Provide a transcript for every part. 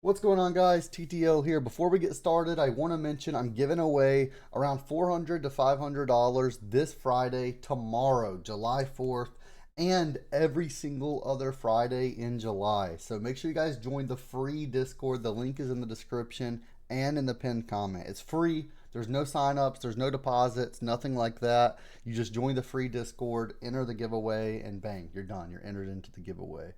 What's going on, guys? TTL here. Before we get started, I want to mention I'm giving away around $400 to $500 this Friday, tomorrow, July 4th, and every single other Friday in July. So make sure you guys join the free Discord. The link is in the description and in the pinned comment. It's free. There's no signups, there's no deposits, nothing like that. You just join the free Discord, enter the giveaway, and bang, you're done. You're entered into the giveaway.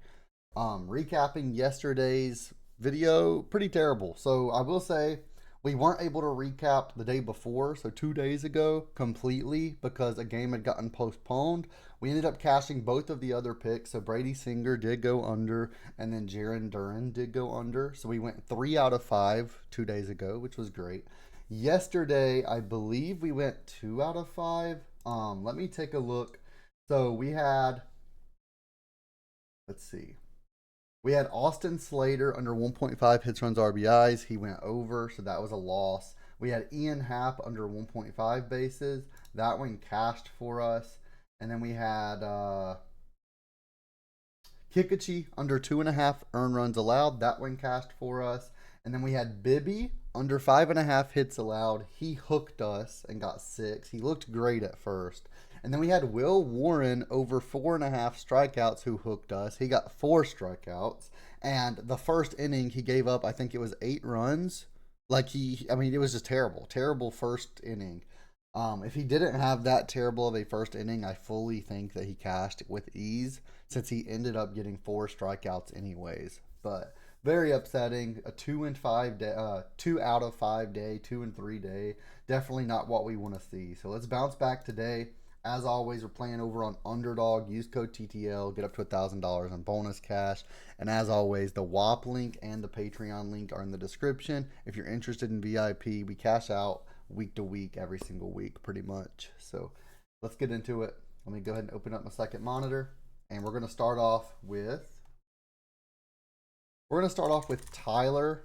Recapping yesterday's video, pretty terrible. So I will say we weren't able to recap the day before, so 2 days ago, completely because a game had gotten postponed. We ended up cashing both of the other picks. So Brady Singer did go under, and then Jaron Duran did go under. So we went 3 out of 5 2 days ago, which was great. Yesterday, I believe we went 2 out of 5. Let me take a look. So we had, let's see. We had Austin Slater under 1.5 hits, runs, RBIs. He went over, so that was a loss. We had Ian Happ under 1.5 bases. That one cashed for us. And then we had Kikuchi under 2.5 earned runs allowed. That one cashed for us. And then we had Bibby under 5.5 hits allowed. He hooked us and got 6. He looked great at first. And then we had Will Warren over 4.5 strikeouts who hooked us. He got 4 strikeouts. And the first inning, he gave up, I think it was 8 runs. It was just terrible. Terrible first inning. If he didn't have that terrible of a first inning, I fully think that he cashed with ease since he ended up getting 4 strikeouts anyways. But very upsetting. A 2 and 5 day, 2 out of 5 day, 2 and 3 day. Definitely not what we want to see. So let's bounce back today. As always, we're playing over on Underdog. Use code TTL. Get up to $1,000 in bonus cash. And as always, the WAP link and the Patreon link are in the description. If you're interested in VIP, we cash out week to week, every single week, pretty much. So let's get into it. Let me go ahead and open up my second monitor. And we're going to start off with Tyler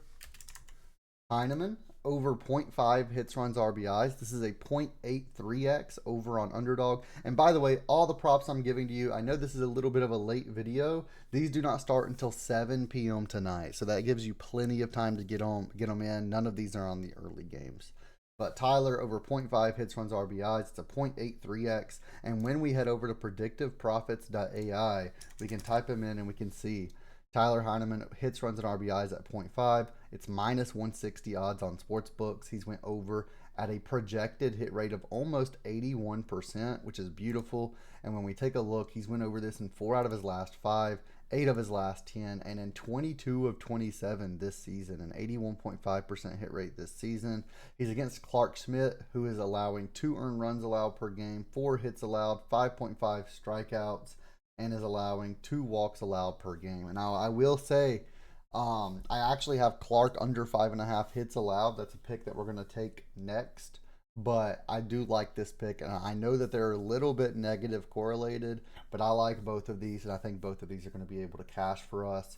Heineman over 0.5 hits, runs, RBIs. This is a 0.83x over on Underdog. And by the way, all the props I'm giving to you, I know this is a little bit of a late video. These do not start until 7 p.m. tonight. So that gives you plenty of time to get them in. None of these are on the early games. But Tyler over 0.5 hits, runs, RBIs. It's a 0.83x. And when we head over to predictiveprofits.ai, we can type them in and we can see Tyler Heineman hits, runs, and RBIs at 0.5. It's minus 160 odds on sports books. He's went over at a projected hit rate of almost 81%, which is beautiful. And when we take a look, he's went over this in 4 out of his last 5, 8 of his last 10, and in 22 of 27 this season, an 81.5% hit rate this season. He's against Clarke Schmidt, who is allowing 2 earned runs allowed per game, 4 hits allowed, 5.5 strikeouts, and is allowing 2 walks allowed per game. And now I will say, I actually have Clarke under 5.5 hits allowed. That's a pick that we're going to take next. But I do like this pick, and I know that they're a little bit negative correlated, but I like both of these, and I think both of these are going to be able to cash for us.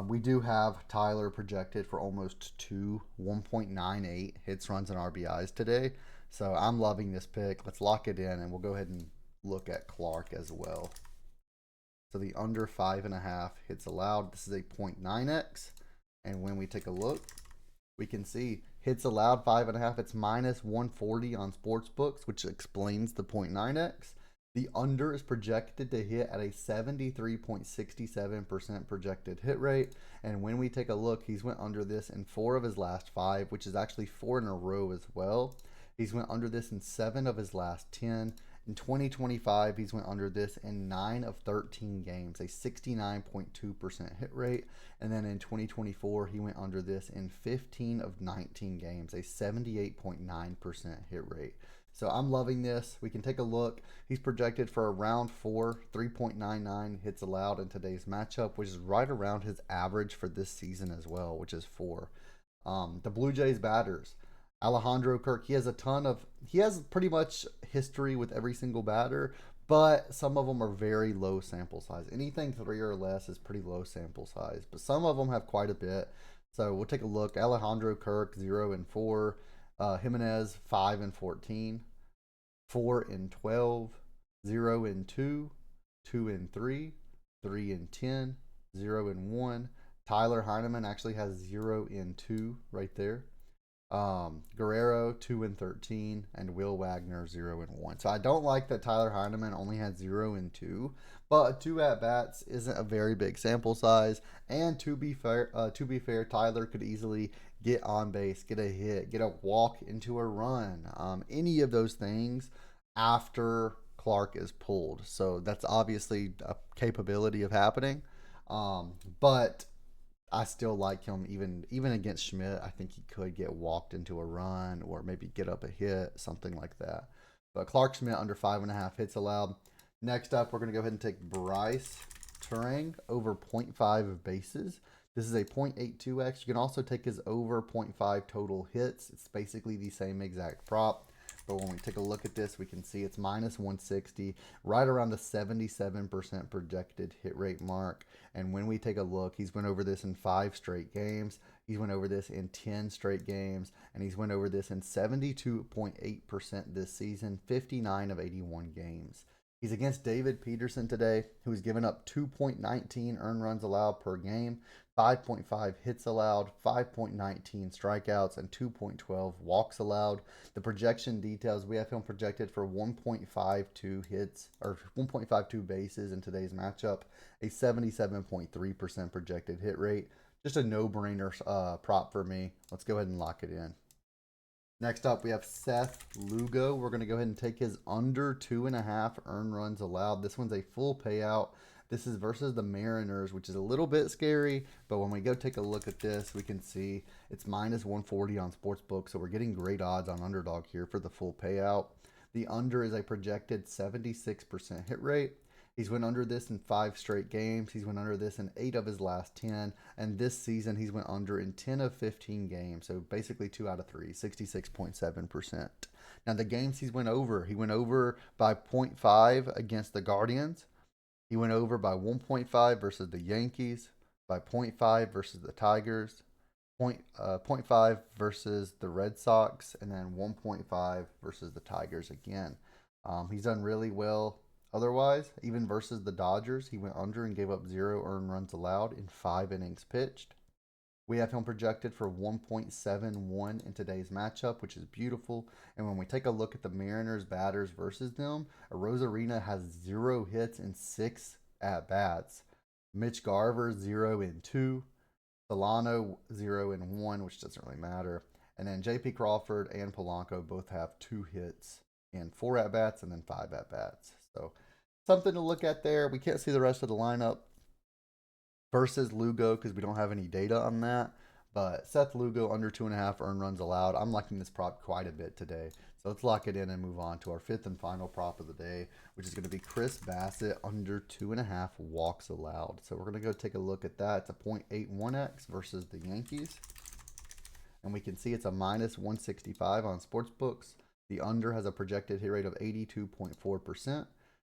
We do have Tyler projected for almost 1.98 hits, runs, and RBIs today. So I'm loving this pick. Let's lock it in, and we'll go ahead and look at Clarke as well. So the under 5.5 hits allowed. This is a 0.9x. And when we take a look, we can see hits allowed 5.5. It's minus 140 on sports books, which explains the 0.9x. The under is projected to hit at a 73.67% projected hit rate. And when we take a look, he's went under this in 4 of his last 5, which is actually 4 in a row as well. He's went under this in 7 of his last 10. In 2025, he's went under this in 9 of 13 games, a 69.2% hit rate. And then in 2024, he went under this in 15 of 19 games, a 78.9% hit rate. So I'm loving this. We can take a look. He's projected for a round 4, 3.99 hits allowed in today's matchup, which is right around his average for this season as well, which is 4. The Blue Jays batters. Alejandro Kirk, he has pretty much history with every single batter, but some of them are very low sample size. Anything 3 or less is pretty low sample size, but some of them have quite a bit. So we'll take a look. Alejandro Kirk, 0 and 4. Jimenez, 5 and 14. 4 and 12. 0 and 2. 2 and 3. 3 and 10. 0 and 1. Tyler Heineman actually has 0 in 2 right there. Guerrero 2 in 13, and Will Wagner 0 in 1. So I don't like that Tyler Heineman only had 0 in 2, but 2 at bats isn't a very big sample size. And to be fair, Tyler could easily get on base, get a hit, get a walk into a run, any of those things after Clarke is pulled. So that's obviously a capability of happening. But I still like him even against Schmidt. I think he could get walked into a run or maybe get up a hit, something like that. But Clarke Schmidt under 5.5 hits allowed. Next up, we're going to go ahead and take Brice Turang over 0.5 of bases. This is a 0.82x. You can also take his over 0.5 total hits. It's basically the same exact prop. But when we take a look at this, we can see it's minus 160, right around the 77% projected hit rate mark. And when we take a look, he's went over this in 5 straight games. He's went over this in 10 straight games. And he's went over this in 72.8% this season, 59 of 81 games. He's against David Peterson today, who's given up 2.19 earned runs allowed per game, 5.5 hits allowed, 5.19 strikeouts, and 2.12 walks allowed. The projection details, we have him projected for 1.52 hits or 1.52 bases in today's matchup, a 77.3% projected hit rate. Just a no-brainer prop for me. Let's go ahead and lock it in. Next up, we have Seth Lugo. We're going to go ahead and take his under 2.5 earned runs allowed. This one's a full payout. This is versus the Mariners, which is a little bit scary, but when we go take a look at this, we can see it's minus 140 on Sportsbook, so we're getting great odds on Underdog here for the full payout. The under is a projected 76% hit rate. He's went under this in 5 straight games. He's went under this in 8 of his last 10. And this season, he's went under in 10 of 15 games. So basically 2 out of 3, 66.7%. Now, the games he went over by 0.5 against the Guardians. He went over by 1.5 versus the Yankees, by 0.5 versus the Tigers, 0.5 versus the Red Sox, and then 1.5 versus the Tigers again. He's done really well. Otherwise, even versus the Dodgers, he went under and gave up 0 earned runs allowed in 5 innings pitched. We have him projected for 1.71 in today's matchup, which is beautiful. And when we take a look at the Mariners batters versus them, Rosarina has 0 hits in 6 at-bats. Mitch Garver, 0 in 2. Solano, 0 in 1, which doesn't really matter. And then J.P. Crawford and Polanco both have 2 hits in 4 at-bats and then 5 at-bats. So something to look at there. We can't see the rest of the lineup versus Lugo because we don't have any data on that. But Seth Lugo under 2.5 earned runs allowed. I'm liking this prop quite a bit today. So let's lock it in and move on to our 5th and final prop of the day, which is going to be Chris Bassitt under 2.5 walks allowed. So we're going to go take a look at that. It's a 0.81x versus the Yankees. And we can see it's a minus 165 on Sportsbooks. The under has a projected hit rate of 82.4%.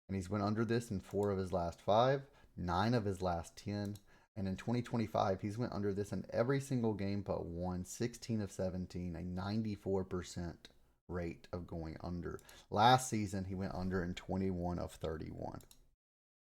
And he's went under this in 4 of his last 5, 9 of his last 10. And in 2025, he's went under this in every single game but one, 16 of 17, a 94% rate of going under. Last season, he went under in 21 of 31.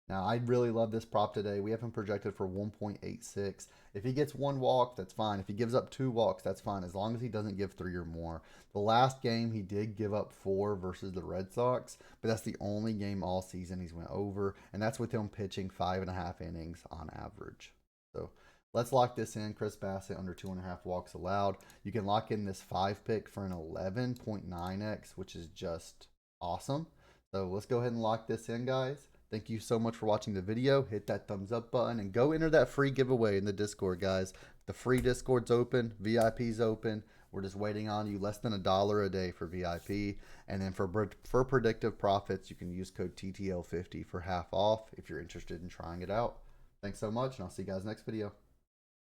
Now, I really love this prop today. We have him projected for 1.86. If he gets 1 walk, that's fine. If he gives up 2 walks, that's fine, as long as he doesn't give 3 or more. The last game, he did give up 4 versus the Red Sox, but that's the only game all season he's went over, and that's with him pitching 5.5 innings on average. So let's lock this in. Chris Bassitt under 2.5 walks allowed. You can lock in this 5 pick for an 11.9x, which is just awesome. So let's go ahead and lock this in, guys. Thank you so much for watching the video. Hit that thumbs up button and go enter that free giveaway in the Discord, guys. The free Discord's open. VIP's open. We're just waiting on you. Less than $1 a day for VIP. And then for predictive profits, you can use code TTL50 for half off if you're interested in trying it out. Thanks so much, and I'll see you guys next video.